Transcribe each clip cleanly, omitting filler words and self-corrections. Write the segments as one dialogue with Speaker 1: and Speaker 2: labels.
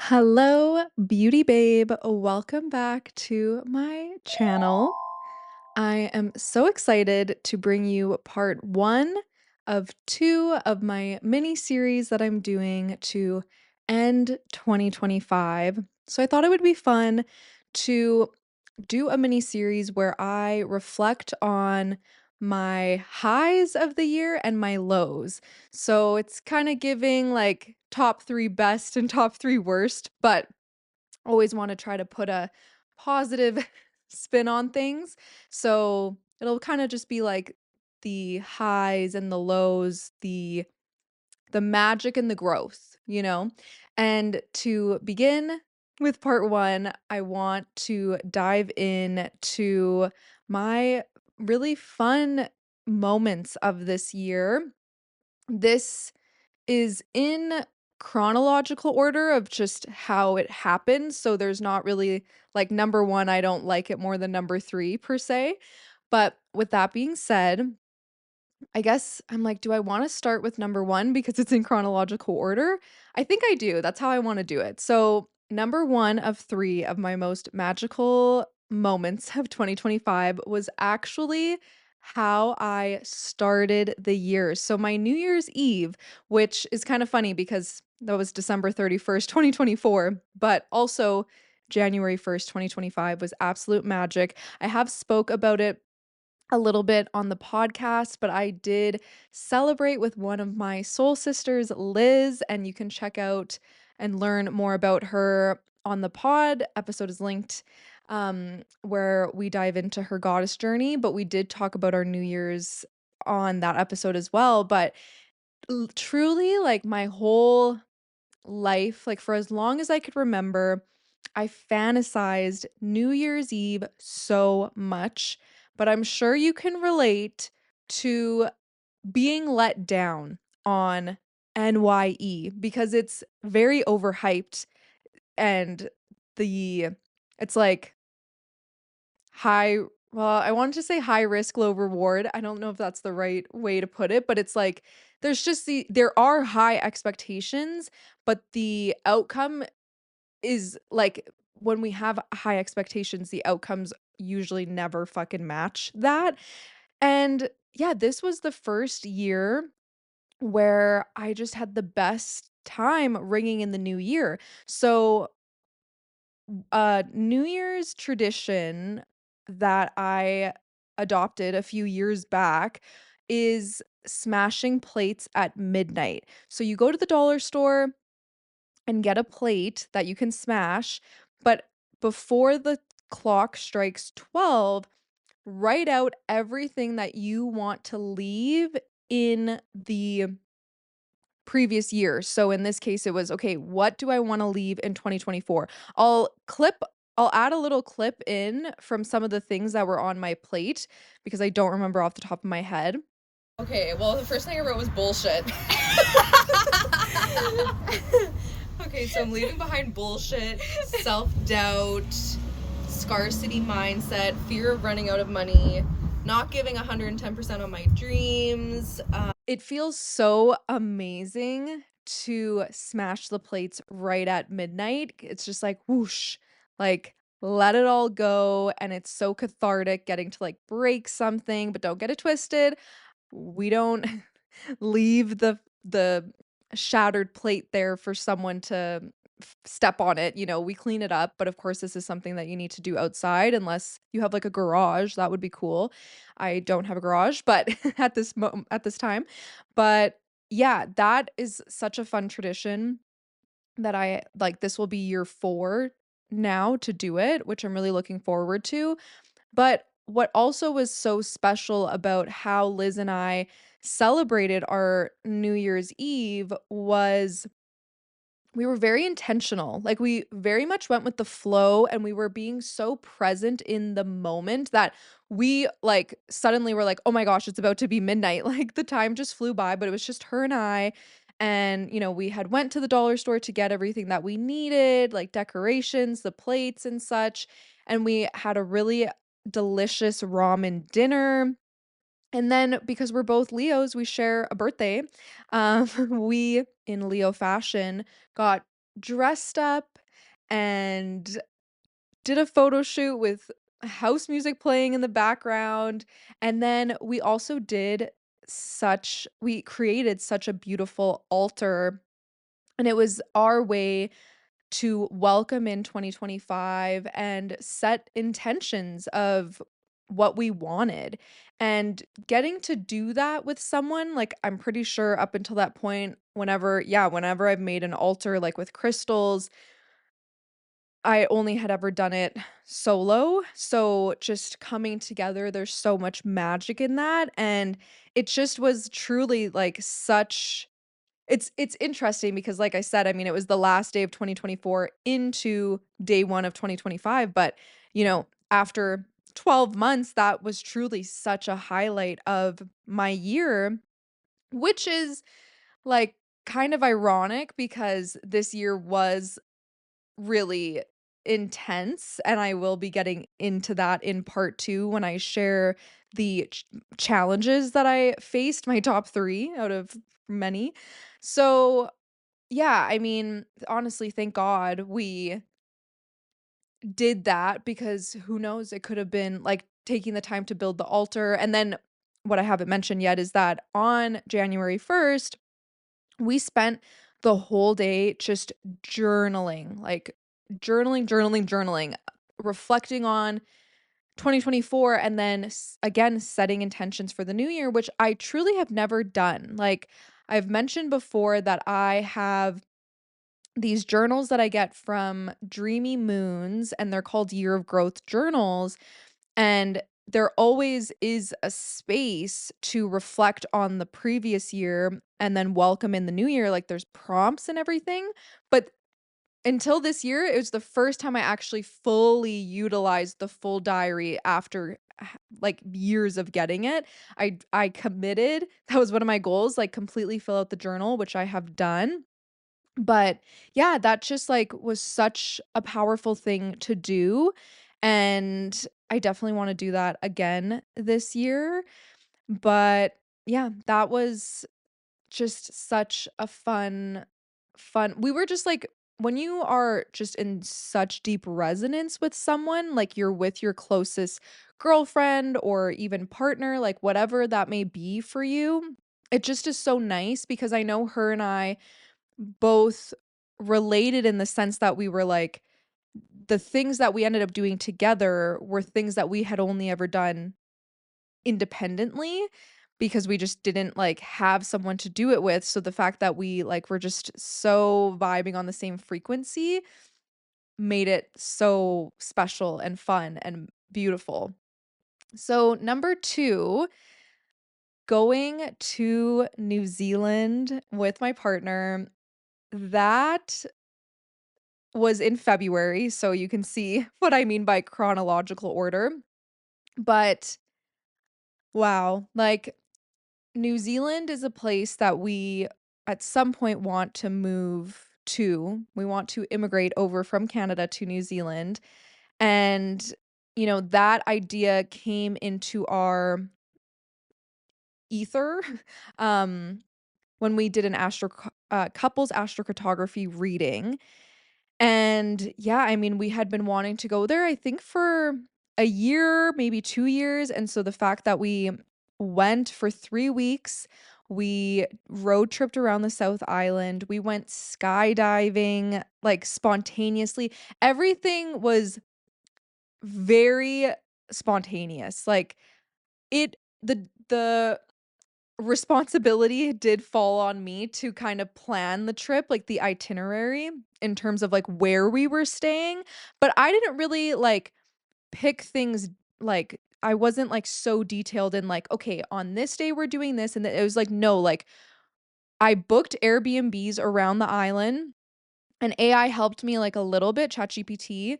Speaker 1: Hello, beauty babe. Welcome back to my channel. I am so excited to bring you part one of two of my mini series that I'm doing to end 2025. So I thought it would be fun to do a mini series where I reflect on my highs of the year and my lows. So it's kind of giving like top three best and top three worst, but always want to try to put a positive spin on things. So it'll kind of just be like the highs and the lows, the magic and the growth, you know? And to begin with part one, I want to dive in to my really fun moments of this year. This is in chronological order of just how it happened, so there's not really like number 1, I don't like it more than number 3 per se. But with that being said, I guess I'm like, do I wanna start with number 1 because it's in chronological order? I think I do, that's how I wanna do it. So, number 1 of 3 of my most magical moments of 2025 was actually how I started the year. So, my New Year's Eve, which is kind of funny because that was December 31st, 2024, but also January 1st, 2025 was absolute magic. I have spoke about it a little bit on the podcast, but I did celebrate with one of my soul sisters, Liz, and you can check out and learn more about her on the pod. Episode is linked where we dive into her goddess journey, but we did talk about our New Year's on that episode as well. But truly, like my whole life, like for as long as I could remember, I fantasized New Year's Eve so much, but I'm sure you can relate to being let down on NYE because it's very overhyped and the it's like high well, I wanted to say high risk, low reward. I don't know if that's the right way to put it, but it's like there are high expectations, but the outcome is like when we have high expectations, the outcomes usually never fucking match that. And yeah, this was the first year where I just had the best time ringing in the new year. So, a New Year's tradition that I adopted a few years back is smashing plates at midnight. So you go to the dollar store and get a plate that you can smash, but before the clock strikes 12, write out everything that you want to leave in the previous year. So in this case, it was, okay, what do I want to leave in 2024? I'll clip, I'll add a little clip in from some of the things that were on my plate because I don't remember off the top of my head. Okay, well, the first thing I wrote was bullshit. Okay, so I'm leaving behind bullshit, self-doubt, scarcity mindset, fear of running out of money, not giving 110% on my dreams. It feels so amazing to smash the plates right at midnight. It's just like whoosh, like let it all go. And it's so cathartic getting to like break something, but don't get it twisted. We don't leave the shattered plate there for someone to step on it. We clean it up, but of course this is something that you need to do outside unless you have like a garage. That would be cool. I don't have a garage, but at this time. But yeah, that is such a fun tradition that I like. This will be year 4 now to do it, which I'm really looking forward to. But what also was so special about how Liz and I celebrated our New Year's Eve was we were very intentional. Like, we very much went with the flow, and we were being so present in the moment that we, like, suddenly were like, "Oh my gosh, it's about to be midnight." Like, the time just flew by, but it was just her and I, and, we had went to the dollar store to get everything that we needed, like decorations, the plates and such, and we had a really delicious ramen dinner. And then because we're both Leos, we share a birthday. We, in Leo fashion, got dressed up and did a photo shoot with house music playing in the background, and then we created such a beautiful altar, and it was our way to welcome in 2025 and set intentions of what we wanted. And getting to do that with someone, like, I'm pretty sure up until that point, whenever I've made an altar, like, with crystals, I only had ever done it solo, so just coming together, there's so much magic in that, and it just was truly, like, such it's interesting because, like I said, I mean, it was the last day of 2024 into day 1 of 2025, but, after 12 months, that was truly such a highlight of my year, which is, like, kind of ironic because this year was really intense, and I will be getting into that in part 2 when I share the challenges that I faced, my top 3 out of many. So, yeah, I mean, honestly, thank God we did that because who knows, it could have been, like, taking the time to build the altar, and then what I haven't mentioned yet is that on January 1st, we spent the whole day just journaling, like, journaling, reflecting on 2024 and then again setting intentions for the new year, which I truly have never done. Like, I've mentioned before that I have these journals that I get from Dreamy Moons, and they're called Year of Growth journals. And there always is a space to reflect on the previous year and then welcome in the new year. Like, there's prompts and everything. But until this year, it was the first time I actually fully utilized the full diary after like years of getting it. I committed. That was one of my goals, like completely fill out the journal, which I have done. But yeah, that just like was such a powerful thing to do. And I definitely want to do that again this year. But yeah, that was just such a fun we were just like when you are just in such deep resonance with someone, like you're with your closest girlfriend or even partner, like whatever that may be for you, it just is so nice because I know her and I both related in the sense that we were like the things that we ended up doing together were things that we had only ever done independently because we just didn't, like, have someone to do it with, so the fact that we, like, were just so vibing on the same frequency made it so special and fun and beautiful. So, number 2, going to New Zealand with my partner, that was in February, so you can see what I mean by chronological order, but wow, like, New Zealand is a place that we at some point want to move to. We want to immigrate over from Canada to New Zealand. And, that idea came into our ether um, when we did an couples astrocartography reading. And yeah, I mean, we had been wanting to go there, I think, for a year, maybe 2 years. And so the fact that we went for 3 weeks, we road tripped around the South Island, we went skydiving, like, spontaneously. Everything was very spontaneous. Like, the responsibility did fall on me to kind of plan the trip, like the itinerary in terms of like where we were staying, but I didn't really like pick things like I wasn't like so detailed in like, okay, on this day we're doing this and it was like no, like I booked Airbnbs around the island and AI helped me like a little bit, ChatGPT,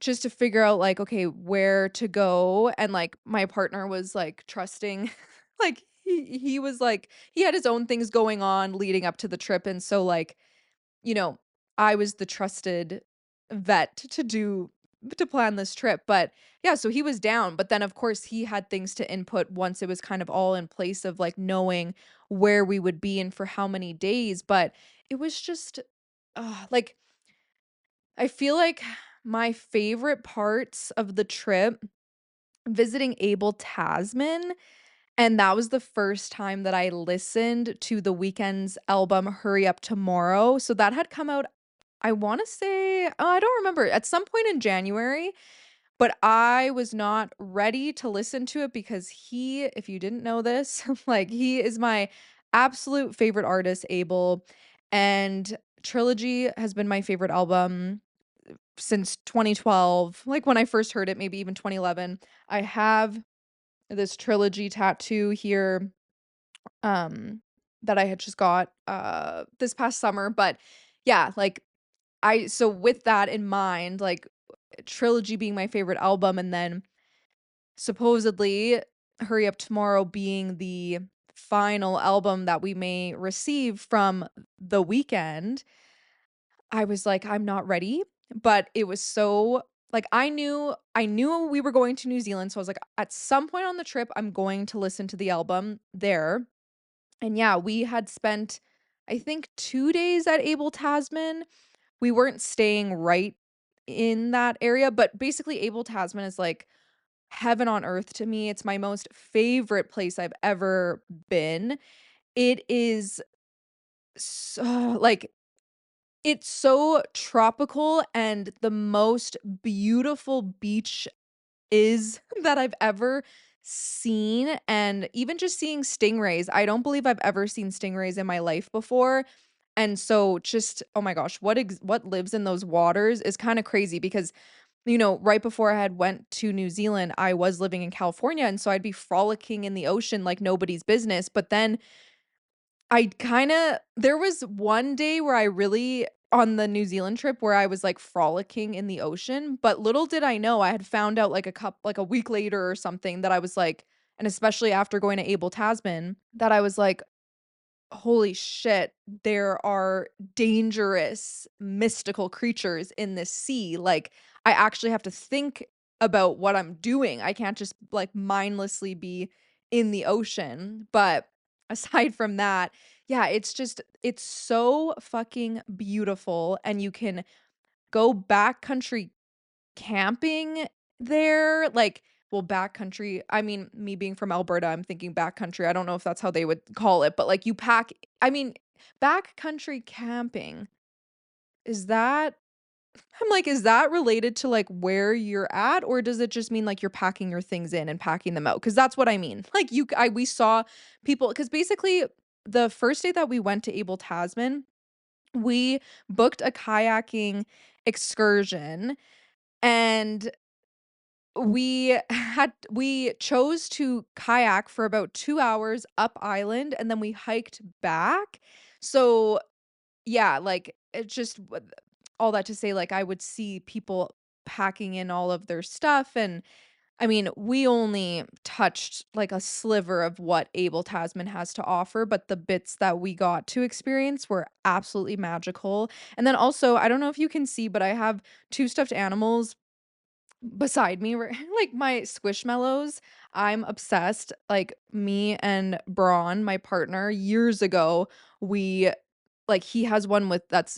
Speaker 1: just to figure out, like, okay, where to go, and, like, my partner was, like, trusting like, he was, like he had his own things going on leading up to the trip, and so, like, you know, I was the trusted vet to plan this trip, but, yeah, so he was down, but then, of course, he had things to input once it was kind of all in place of, like, knowing where we would be and for how many days, but it was just, like I feel like my favorite parts of the trip, visiting Abel Tasman, and that was the first time that I listened to The Weeknd's album Hurry Up Tomorrow. So that had come out, I wanna say, I don't remember, at some point in January, but I was not ready to listen to it because he, if you didn't know this, like, he is my absolute favorite artist, Abel, and Trilogy has been my favorite album since 2012, like, when I first heard it, maybe even 2011. I have this Trilogy tattoo here, um, that I had just got, this past summer, but yeah, like, so with that in mind, like, Trilogy being my favorite album and then supposedly Hurry Up Tomorrow being the final album that we may receive from The Weeknd, I was like, "I'm not ready," but it was so like, I knew we were going to New Zealand, so I was like, "At some point on the trip, I'm going to listen to the album there." And yeah, we had spent, I think, 2 days at Abel Tasman. We weren't staying right in that area, but basically Abel Tasman is like heaven on earth to me. It's my most favorite place I've ever been. It is so like, it's so tropical and the most beautiful beach is that I've ever seen, and even just seeing stingrays, I don't believe I've ever seen stingrays in my life before, and so just, oh my gosh, what lives in those waters is kinda crazy because, right before I had went to New Zealand, I was living in California, and so I'd be frolicking in the ocean like nobody's business, but then there was one day where I really on the New Zealand trip where I was, like, frolicking in the ocean, but little did I know, I had found out, like, a week later or something that I was like, and especially after going to Abel Tasman, that I was like, "Holy shit, there are dangerous, mystical creatures in this sea." Like, I actually have to think about what I'm doing. I can't just, like, mindlessly be in the ocean, but aside from that, yeah, it's so fucking beautiful, and you can go backcountry camping there, like, well, backcountry, I mean, me being from Alberta, I'm thinking backcountry, I don't know if that's how they would call it, but, like, I mean, backcountry camping, is that I'm like, is that related to, like, where you're at, or does it just mean, like, you're packing your things in and packing them out? Because that's what I mean. Like, we saw people, because basically, the first day that we went to Abel Tasman, we booked a kayaking excursion, and we chose to kayak for about 2 hours up island, and then we hiked back. So, yeah, like, it just all that to say, like, I would see people packing in all of their stuff, and, I mean, we only touched, like, a sliver of what Abel Tasman has to offer, but the bits that we got to experience were absolutely magical, and then also, I don't know if you can see, but I have 2 stuffed animals beside me, were like, my Squishmallows. I'm obsessed, like, me and Braun, my partner, years ago, we like, he has one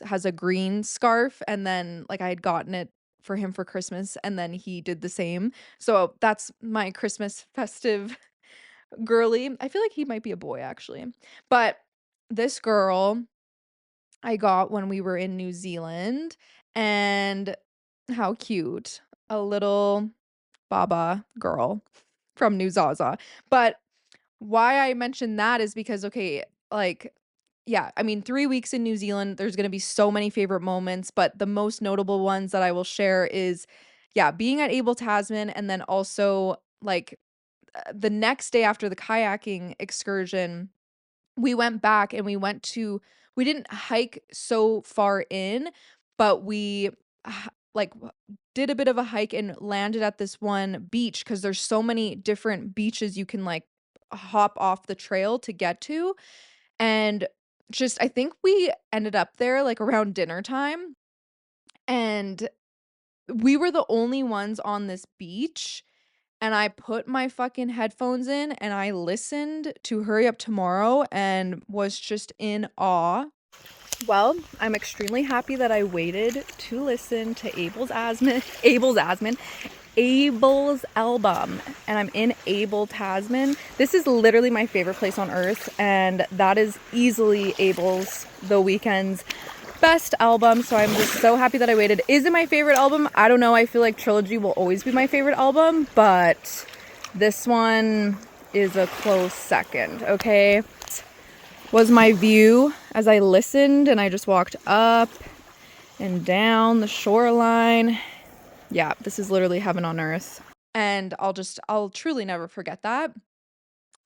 Speaker 1: has a green scarf, and then, like, I had gotten it for him for Christmas, and then he did the same. So, that's my Christmas festive girly. I feel like he might be a boy, actually. But this girl I got when we were in New Zealand, and how cute. A little Baba girl from New Zaza. But why I mentioned that is because, okay, like, yeah, I mean, 3 weeks in New Zealand, there's gonna be so many favorite moments, but the most notable ones that I will share is, yeah, being at Abel Tasman, and then also, like, the next day after the kayaking excursion, we went back and we didn't hike so far in, but we like did a bit of a hike and landed at this one beach because there's so many different beaches you can like hop off the trail to get to. And just I think we ended up there like around dinner time, and we were the only ones on this beach, and I put my fucking headphones in and I listened to Hurry Up Tomorrow and was just in awe. Well, I'm extremely happy that I waited to listen to Abel's album, and I'm in Abel, Tasman. This is literally my favorite place on earth, and that is easily Abel's The Weeknd's best album, so I'm just so happy that I waited. Is it my favorite album? I don't know. I feel like Trilogy will always be my favorite album, but this one is a close second, okay? Was my view as I listened and I just walked up and down the shoreline. Yeah, this is literally heaven on earth. And I'll truly never forget that.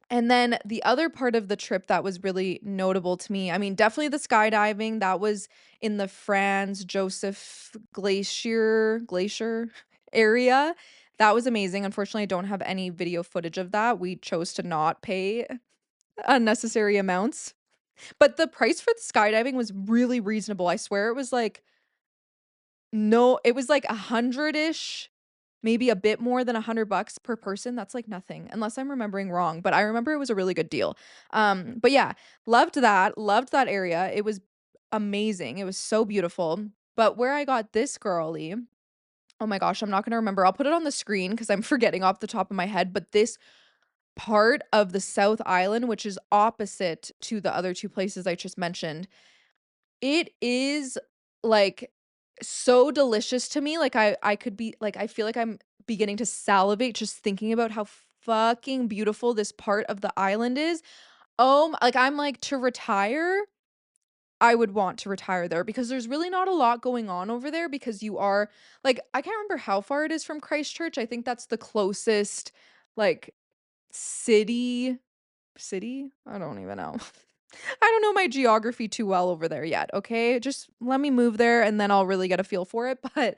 Speaker 1: And then the other part of the trip that was really notable to me, I mean, definitely the skydiving. That was in the Franz Josef Glacier area. That was amazing. Unfortunately, I don't have any video footage of that. We chose to not pay unnecessary amounts. But the price for the skydiving was really reasonable. I swear it was like no, it was like 100-ish, maybe a bit more than $100 per person. That's like nothing, unless I'm remembering wrong, but I remember it was a really good deal. But yeah, loved that area. It was amazing. It was so beautiful. But where I got this girly, oh my gosh, I'm not gonna remember. I'll put it on the screen because I'm forgetting off the top of my head. But this part of the South Island, which is opposite to the other two places I just mentioned, it is, like, so delicious to me, like, I could be like, I feel like I'm beginning to salivate just thinking about how fucking beautiful this part of the island is. Like, I'm like, to retire, I would want to retire there because there's really not a lot going on over there because you are like, I can't remember how far it is from Christchurch. I think that's the closest, like, city city? I don't even know. I don't know my geography too well over there yet, okay? Just let me move there and then I'll really get a feel for it, but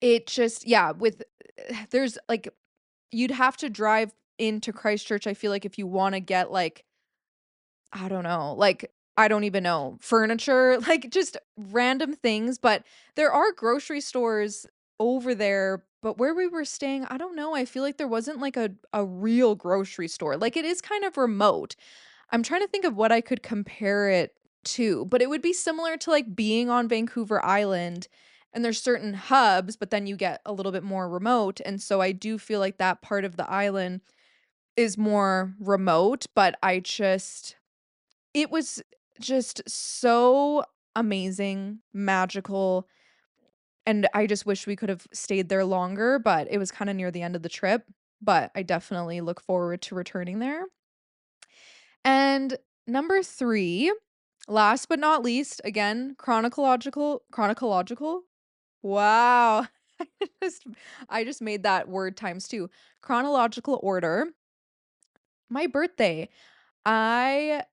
Speaker 1: it just yeah, with there's like you'd have to drive into Christchurch, I feel like if you wanna get, like, I don't know, like, I don't even know, furniture, like, just random things, but there are grocery stores over there, but where we were staying, I don't know, I feel like there wasn't, like, a real grocery store, like, it is kind of remote. I'm trying to think of what I could compare it to, but it would be similar to, like, being on Vancouver Island, and there's certain hubs, but then you get a little bit more remote, and so I do feel like that part of the island is more remote, but it was just so amazing, magical, and I just wish we could have stayed there longer, but it was kinda near the end of the trip, but I definitely look forward to returning there. And number 3, last but not least, again, chronological? Wow. I just I just made that word times 2. Chronological order, my birthday. I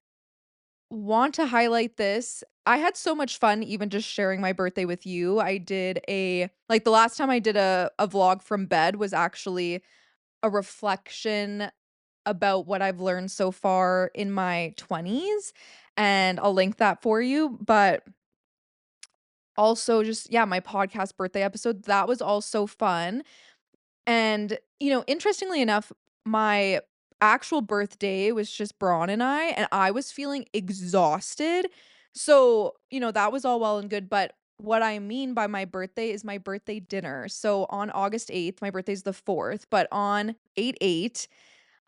Speaker 1: want to highlight this. I had so much fun even just sharing my birthday with you. I did a like, the last time I did a vlog from bed was actually a reflection about what I've learned so far in my 20s, and I'll link that for you, but also just yeah, my podcast birthday episode, that was also fun. And, interestingly enough, my actual birthday was just Braun and I was feeling exhausted. So, that was all well and good, but what I mean by my birthday is my birthday dinner. So on August 8th, my birthday's the 4th, but on 8/8,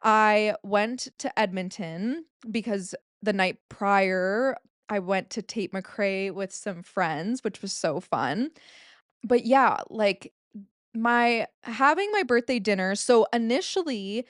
Speaker 1: I went to Edmonton because the night prior, I went to Tate McRae with some friends, which was so fun. But yeah, like my having my birthday dinner, so initially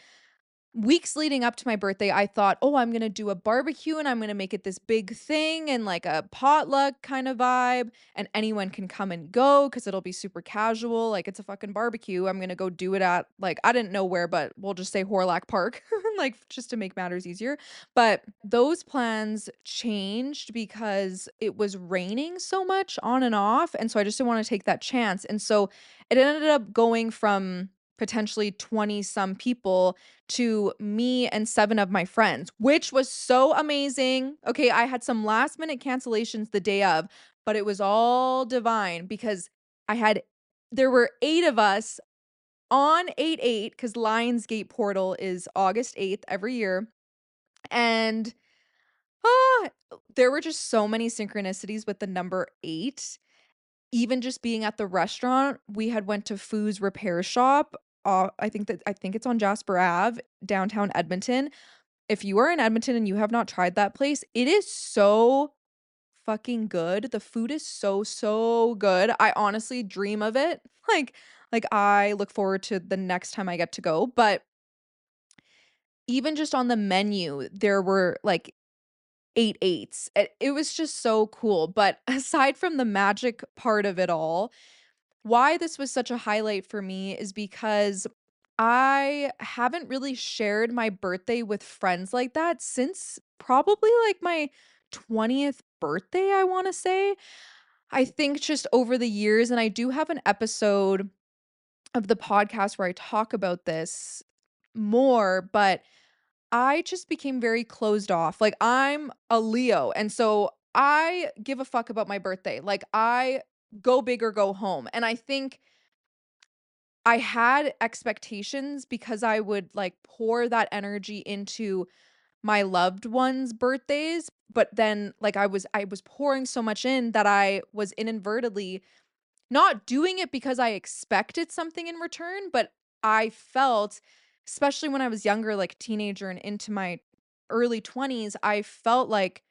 Speaker 1: weeks leading up to my birthday, I thought, "Oh, I'm gonna do a barbecue and I'm gonna make it this big thing and like a potluck kind of vibe, and anyone can come and go because 'cause it'll be super casual, like it's a fucking barbecue. I'm gonna go do it at like I didn't know where, but we'll just say Horlack Park, like just to make matters easier. But those plans changed because it was raining so much on and off, and so I just didn't wanna take that chance, and so it ended up going from potentially 20 some people to me and 7 of my friends, which was so amazing. Okay, I had some last minute cancellations the day of, but it was all divine because I had there were 8 of us on 8/8 because Lionsgate portal is August 8th every year, and Ah, there were just so many synchronicities with the number 8. Even just being at the restaurant, we had went to Foo's Repair Shop, I think it's on Jasper Ave, downtown Edmonton. If you are in Edmonton and you have not tried that place, it is so fucking good. The food is so, so good. I honestly dream of it. I look forward to the next time I get to go, but even just on the menu, there were, like, 8 eights. It was just so cool, but aside from the magic part of it all, why this was such a highlight for me is because I haven't really shared my birthday with friends like that since probably, like, my 20th birthday, I wanna say. I think just over the years, and I do have an episode of the podcast where I talk about this more, but I just became very closed off. Like, I'm a Leo, and so I give a fuck about my birthday. Like, I go big or go home. And I think I had expectations because I would like pour that energy into my loved ones' birthdays, but then like I was pouring so much in that I was inadvertently not doing it because I expected something in return, but I felt, especially when I was younger, like teenager and into my early 20s, I felt like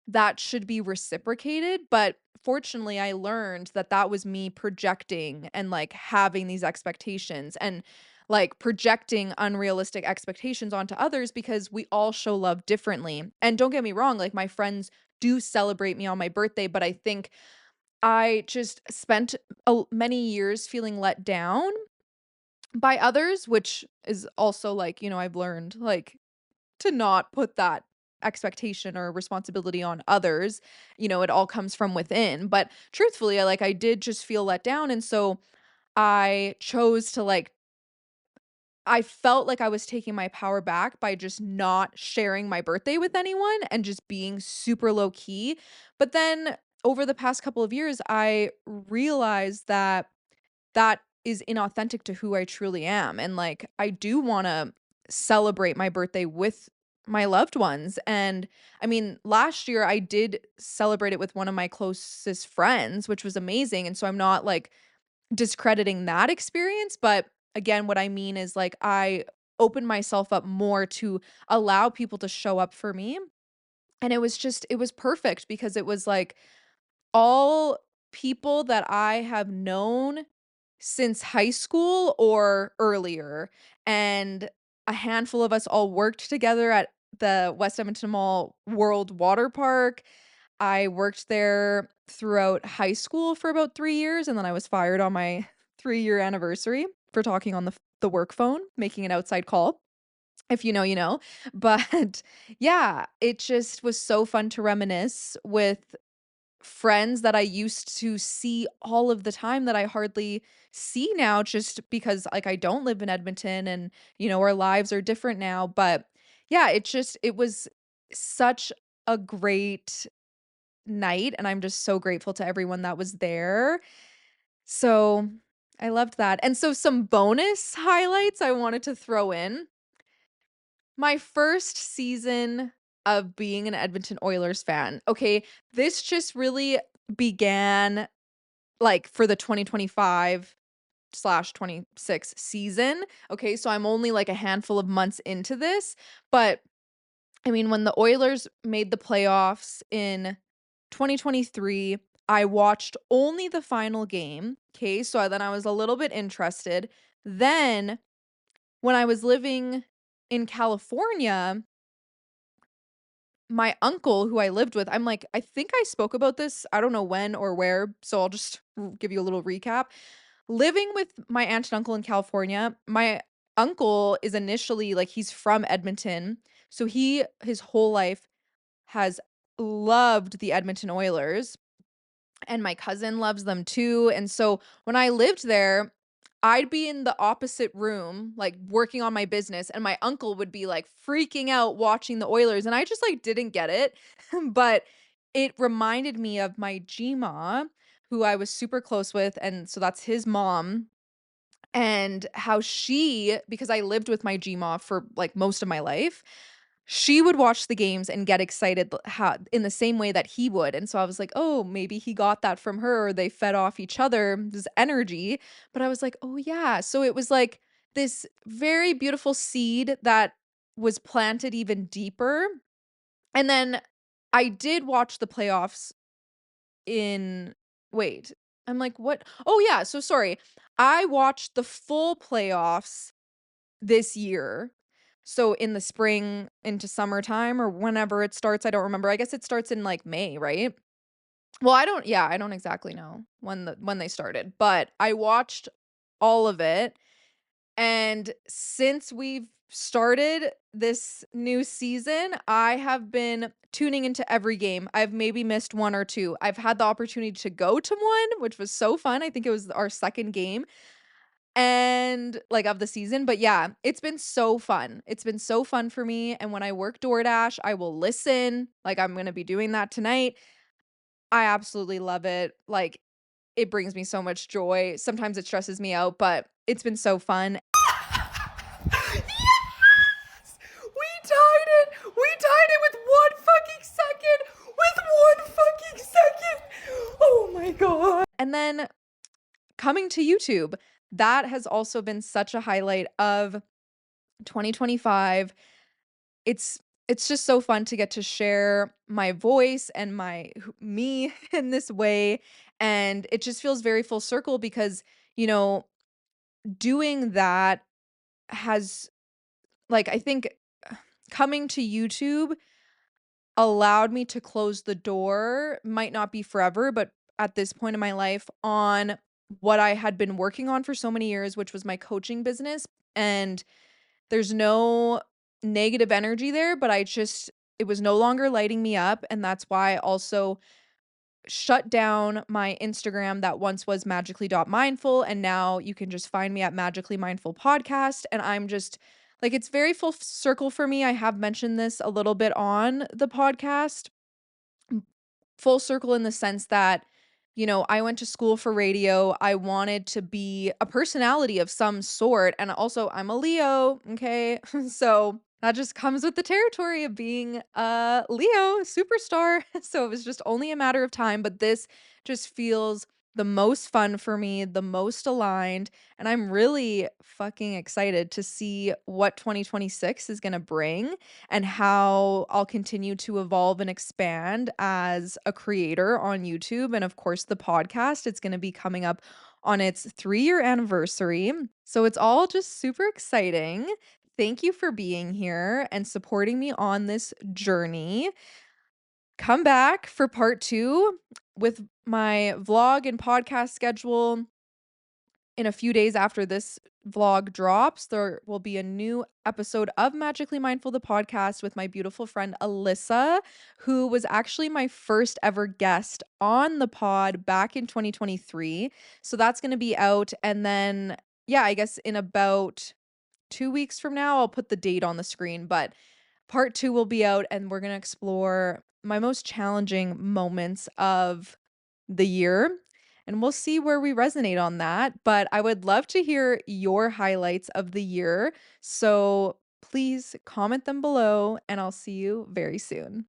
Speaker 1: that should be reciprocated, but fortunately, I learned that that was me projecting and, like, having these expectations and, like, projecting unrealistic expectations onto others because we all show love differently, and don't get me wrong, like, my friends do celebrate me on my birthday, but I think I just spent many years feeling let down by others, which is also, like, I've learned, like, to not put that expectation or responsibility on others. It all comes from within. But truthfully, I did just feel let down. And so I chose to I felt like I was taking my power back by just not sharing my birthday with anyone and just being super low key. But then over the past couple of years, I realized that that is inauthentic to who I truly am, and, like, I do wanna celebrate my birthday with my loved ones, and, I mean, last year, I did celebrate it with one of my closest friends, which was amazing, and so I'm not, like, discrediting that experience, but, again, what I mean is, like, I opened myself up more to allow people to show up for me, and it was perfect because it was, like, all people that I have known since high school or earlier, and a handful of us all worked together at the West Edmonton Mall World Water Park. I worked there throughout high school for about 3 years, and then I was fired on my 3-year anniversary for talking on the work phone, making an outside call. If you know, you know. But, yeah, it just was so fun to reminisce with friends that I used to see all of the time that I hardly see now just because, like, I don't live in Edmonton and, our lives are different now, but yeah, it was such a great night, and I'm just so grateful to everyone that was there. So, I loved that, and so some bonus highlights I wanted to throw in. My first season of being an Edmonton Oilers fan, okay, this just really began like, for the 2025/26 season, okay, so I'm only, like, a handful of months into this, but, I mean, when the Oilers made the playoffs in 2023, I watched only the final game, okay, so then I was a little bit interested. Then, when I was living in California, my uncle who I lived with, I think I spoke about this, I don't know when or where, so I'll just give you a little recap. Living with my aunt and uncle in California, my uncle is initially like, he's from Edmonton, so his whole life has loved the Edmonton Oilers, and my cousin loves them too, and so when I lived there, I'd be in the opposite room, like, working on my business, and my uncle would be, like, freaking out watching the Oilers, and I just, like, didn't get it, but it reminded me of my Gma, who I was super close with, and so that's his mom, and how she because I lived with my Gma for, like, most of my life, she would watch the games and get excited how in the same way that he would, and so I was like, "Oh, maybe he got that from her, or they fed off each other's energy," but I was like, "Oh, yeah." So it was like this very beautiful seed that was planted even deeper, and then I did watch the playoffs in wait, I'm like, "What?" Oh, yeah, so sorry. I watched the full playoffs this year. So in the spring into summertime or whenever it starts, I don't remember. I guess it starts in, like, May, right? Well, I don't exactly know when they started, but I watched all of it, and since we've started this new season, I have been tuning into every game. I've maybe missed 1 or 2. I've had the opportunity to go to one, which was so fun. I think it was our 2nd game, and like, of the season, but yeah, it's been so fun. It's been so fun for me, and when I work DoorDash, I will listen, like, I'm gonna be doing that tonight. I absolutely love it, like, it brings me so much joy. Sometimes it stresses me out, but it's been so fun. Yes! We tied it with 1 fucking second! With 1 fucking second! Oh my god. And then coming to YouTube, that has also been such a highlight of 2025. It's it's just so fun to get to share my voice and me in this way, and it just feels very full circle because, you know, doing that has like, I think coming to YouTube allowed me to close the door, might not be forever, but at this point in my life, on what I had been working on for so many years, which was my coaching business, and there's no negative energy there, but it was no longer lighting me up, and that's why I also shut down my Instagram that once was magically.mindful, and now you can just find me at Magically Mindful Podcast, and I'm just like, it's very full circle for me. I have mentioned this a little bit on the podcast, full circle in the sense that, you know, I went to school for radio. I wanted to be a personality of some sort. And also, I'm a Leo. Okay. So that just comes with the territory of being a Leo superstar. So it was just only a matter of time. But this just feels the most fun for me, the most aligned. And I'm really fucking excited to see what 2026 is going to bring and how I'll continue to evolve and expand as a creator on YouTube. And of course, the podcast, it's going to be coming up on its 3-year anniversary. So it's all just super exciting. Thank you for being here and supporting me on this journey. Come back for part 2 with my vlog and podcast schedule in a few days after this vlog drops. There will be a new episode of Magically Mindful, the podcast, with my beautiful friend Alyssa, who was actually my first ever guest on the pod back in 2023. So that's going to be out. And then, yeah, I guess in about 2 weeks from now, I'll put the date on the screen. But part 2 will be out, and we're going to explore my most challenging moments of the year, and we'll see where we resonate on that. But I would love to hear your highlights of the year. So please comment them below, and I'll see you very soon.